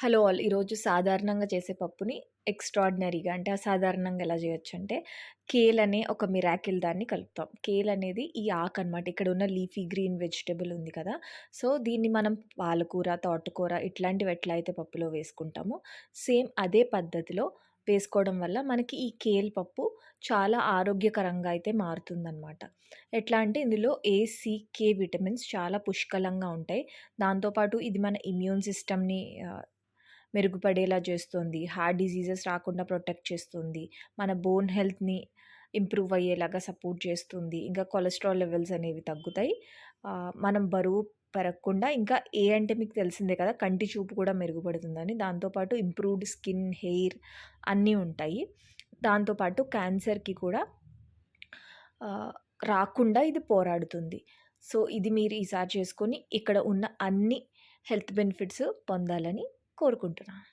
Hello all. ఈరోజు సాధారణంగా చేసే పప్పుని ఎక్స్ట్రార్డినరీగా అంటే అసాధారణంగా ఎలా చేయొచ్చంటే, కేల్ అనే ఒక మిరాకిల్ దాన్ని కలుపుతాం. కేల్ అనేది ఈ ఆకనమాట. ఇక్కడ ఉన్న లీఫీ గ్రీన్ వెజిటబుల్ ఉంది కదా! సో, దీన్ని మనం పాలకూర, తోటకూర ఇట్లాంటివి ఎట్లా అయితే పప్పులో వేసుకుంటామో, సేమ్ అదే పద్ధతిలో వేసుకోవడం వల్ల మనకి ఈ కేల్ పప్పు చాలా ఆరోగ్యకరంగా అయితే మారుతుందనమాట. ఎట్లా అంటే ఇందులో ఏ, సి, కే విటమిన్స్ చాలా పుష్కలంగా ఉంటాయి. దాంతో పాటు ఇది మన ఇమ్యూన్ సిస్టమ్‌ని మెరుగుపడేలా చేస్తుంది. హార్ట్ డిసీజెస్ రాకుండా ప్రొటెక్ట్ చేస్తుంది. మన బోన్ హెల్త్‌ని ఇంప్రూవ్ అయ్యేలాగా సపోర్ట్ చేస్తుంది. ఇంకా కొలెస్ట్రాల్ లెవెల్స్ అనేవి తగ్గుతాయి. మనం బరువు పెరగకుండా ఇంకా ఏ అంటే మీకు తెలిసిందే కదా! కంటి చూపు కూడా మెరుగుపడుతుందని. దాంతో పాటు ఇంప్రూవ్డ్ స్కిన్, హెయిర్ అన్నీ ఉంటాయి. దాంతో పాటు క్యాన్సర్‌కి కూడా ఆహ్, రాకుండా ఇది పోరాడుతుంది. సో, ఇది మీరు ఈసారి చేసుకొని ఇక్కడ ఉన్న అన్ని హెల్త్ బెనిఫిట్స్ పొందాలని కోరుకుంటున్నాను.